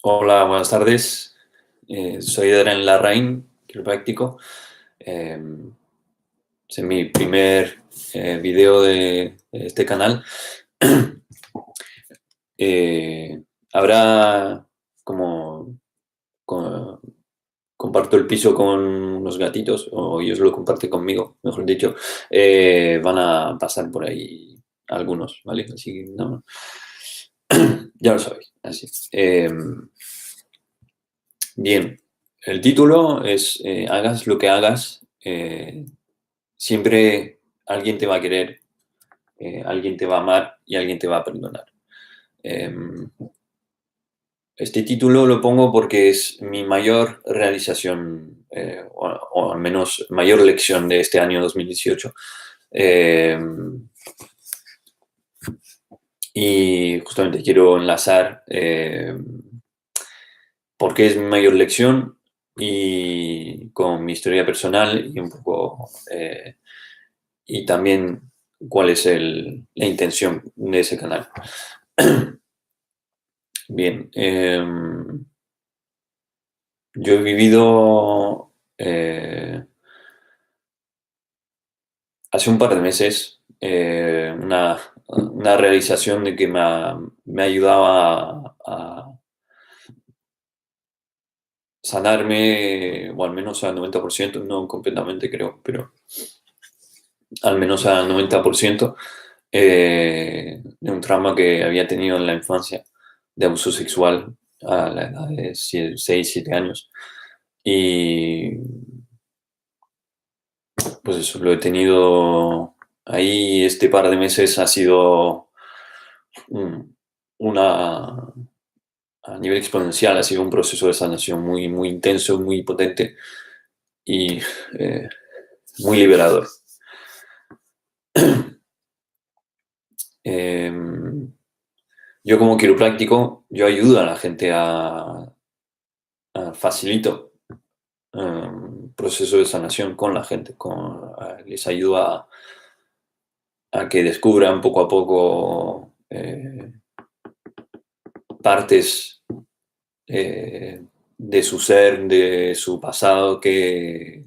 Hola, buenas tardes. Soy Adrián Larraín, quiropráctico. Em, es mi primer video de este canal. Eh, Habrá como, co- comparto el piso con unos gatitos, o ellos lo comparten conmigo, mejor dicho. Van a pasar por ahí algunos, ¿vale? Así que no, ya lo sabéis. Así. Bien, el título es Hagas lo que hagas, siempre alguien te va a querer, alguien te va a amar y alguien te va a perdonar. Em, este título lo pongo porque es mi mayor realización, o al menos mayor lección de este año 2018. Y justamente quiero enlazar por qué es mi mayor lección y con mi historia personal y un poco y también cuál es la intención de ese canal. Bien, yo he vivido hace un par de meses una realización de que me ayudaba a sanarme, o al menos al 90%, no completamente creo, pero al menos al 90%, de un trauma que había tenido en la infancia de abuso sexual a la edad de 6 7 años. Y pues eso, lo he tenido ahí este par de meses, ha sido un- una, a nivel exponencial, ha sido un proceso de sanación muy, muy intenso, muy potente y eh, muy liberador. Em, yo como quiropráctico, yo ayudo a la gente facilito proceso de sanación con la gente, les ayudo a que descubran poco a poco partes de su ser, de su pasado eh,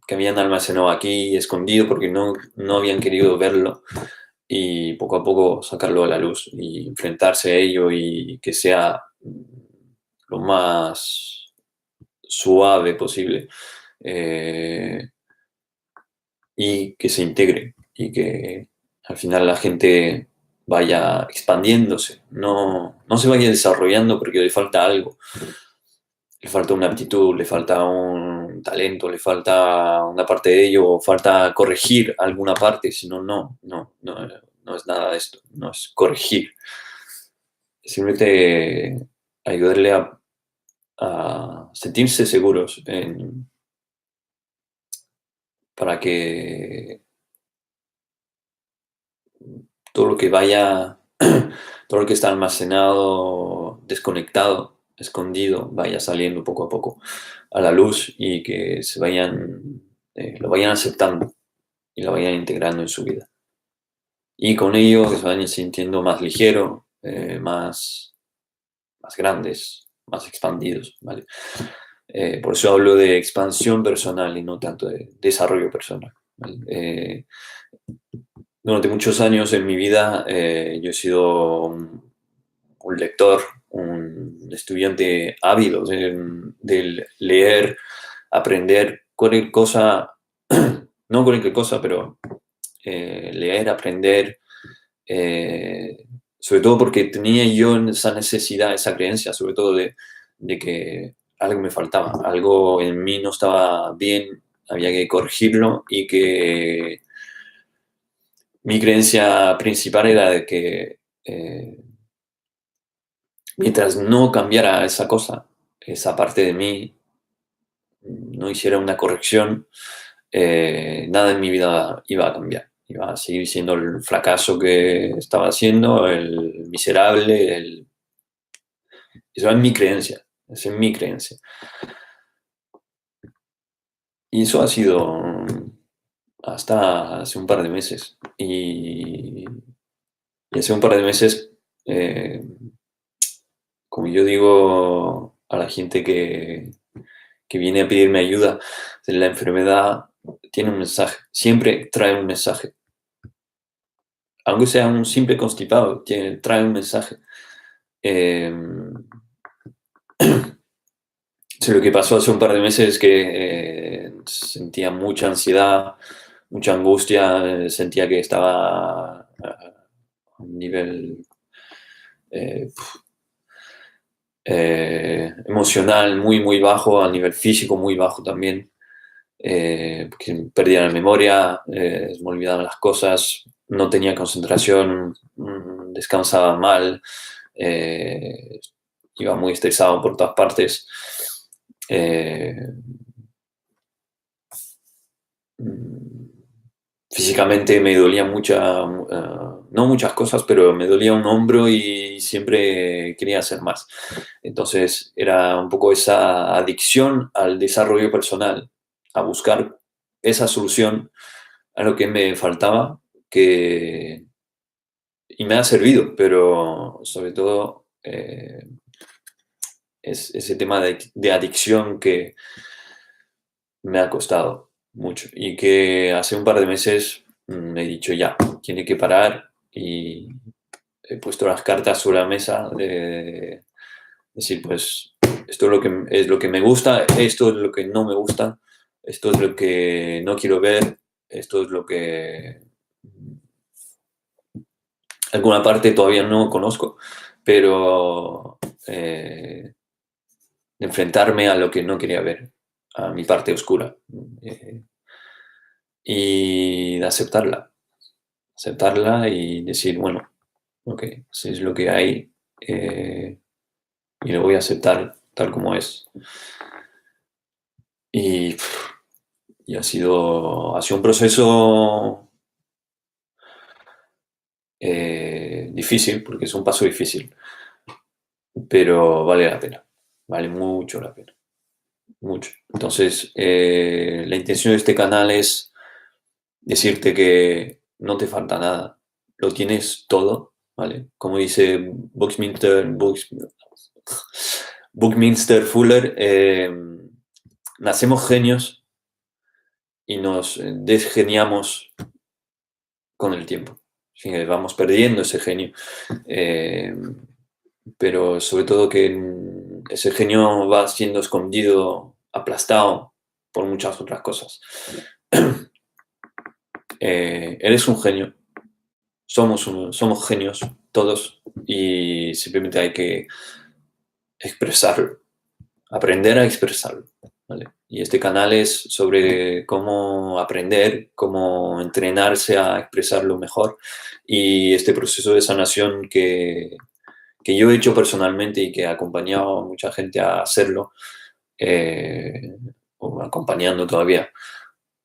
que habían almacenado aquí, escondido, porque no habían querido verlo, y poco a poco sacarlo a la luz y enfrentarse a ello y que sea lo más suave posible, eh, y que se integre y que al final la gente vaya expandiéndose, no se vaya desarrollando porque le falta algo, le falta una aptitud, le falta un talento, le falta una parte de ello, o falta corregir alguna parte, sino no es nada de esto, no es corregir, es simplemente ayudarle a sentirse seguros para que todo lo que vaya, todo lo que está almacenado, desconectado, escondido, vaya saliendo poco a poco a la luz y que lo vayan aceptando y lo vayan integrando en su vida. Y con ello que se vayan sintiendo más ligero, más grandes, más expandidos, ¿vale? Por eso hablo de expansión personal y no tanto de desarrollo personal, ¿vale? Durante muchos años en mi vida yo he sido un lector, un estudiante ávido del leer, aprender cualquier cosa, no cualquier cosa, pero leer, aprender, sobre todo porque tenía yo esa necesidad, esa creencia, sobre todo de que algo me faltaba, algo en mí no estaba bien, había que corregirlo y que mi creencia principal era de que mientras no cambiara esa cosa, esa parte de mí, no hiciera una corrección, nada en mi vida iba a cambiar. Iba a seguir siendo el fracaso que estaba haciendo, el miserable, eso es mi creencia, esa es mi creencia. Y eso ha sido hasta hace un par de meses. Y hace un par de meses eh, como yo digo a la gente que viene a pedirme ayuda, la enfermedad tiene un mensaje, siempre trae un mensaje. Aunque sea un simple constipado, trae un mensaje. Eh, sí, lo que pasó hace un par de meses es que sentía mucha ansiedad, mucha angustia, sentía que estaba a un nivel eh, emocional muy, muy bajo, a nivel físico muy bajo también, porque perdía la memoria, me olvidaba las cosas, no tenía concentración, descansaba mal, eh, iba muy estresado por todas partes. Eh, Físicamente me dolía no muchas cosas, pero me dolía un hombro y siempre quería hacer más. Entonces era un poco esa adicción al desarrollo personal, a buscar esa solución a lo que me faltaba, y me ha servido, pero sobre todo es ese tema de adicción que me ha costado mucho y que hace un par de meses me he dicho ya, tiene que parar y he puesto las cartas sobre la mesa de decir, pues esto es lo que me gusta, esto es lo que no me gusta, esto es lo que no quiero ver, esto es lo que alguna parte todavía no conozco, pero enfrentarme a lo que no quería ver, a mi parte oscura, y de aceptarla y decir, bueno, ok, si es lo que hay, y lo voy a aceptar tal como es. Y, y ha sido un proceso difícil, porque es un paso difícil, pero vale la pena, vale mucho la pena, mucho. Entonces, la intención de este canal es decirte que no te falta nada, lo tienes todo, ¿vale? Como dice Buckminster Fuller, nacemos genios y nos desgeniamos con el tiempo. Sí, vamos perdiendo ese genio. Eh, pero sobre todo que ese genio va siendo escondido, aplastado por muchas otras cosas. Eres un genio, somos genios todos y simplemente hay que expresarlo, aprender a expresarlo. ¿Vale? Y este canal es sobre cómo aprender, cómo entrenarse a expresarlo mejor y este proceso de sanación que yo he hecho personalmente y que he acompañado a mucha gente a hacerlo, o acompañando todavía,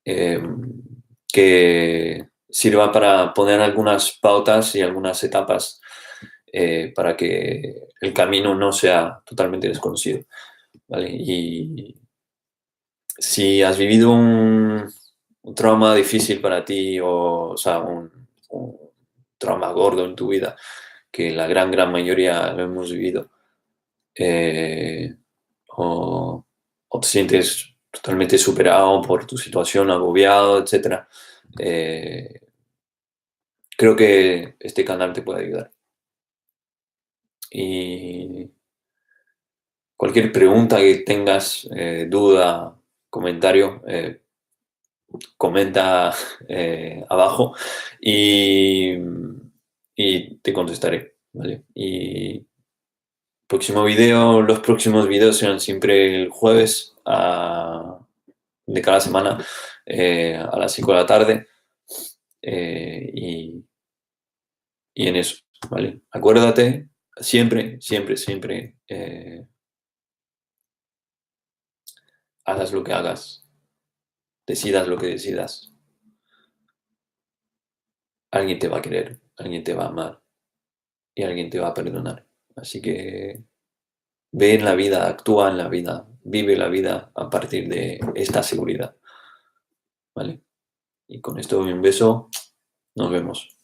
eh, que sirva para poner algunas pautas y algunas etapas para que el camino no sea totalmente desconocido. ¿Vale? Y si has vivido un trauma difícil para ti o sea, un trauma gordo en tu vida, que la gran mayoría lo hemos vivido, eh, o, o te sientes totalmente superado por tu situación, agobiado, etcétera, creo que este canal te puede ayudar. Y cualquier pregunta que tengas, duda, comentario, comenta abajo y, y te contestaré, ¿vale? Y los próximos videos serán siempre el jueves de cada semana, a las 5 de la tarde, y en eso, ¿vale? Acuérdate, siempre, siempre, siempre, hagas lo que hagas, decidas lo que decidas, alguien te va a querer, alguien te va a amar y alguien te va a perdonar. Así que ve en la vida, actúa en la vida, vive la vida a partir de esta seguridad, ¿vale? Y con esto un beso, nos vemos.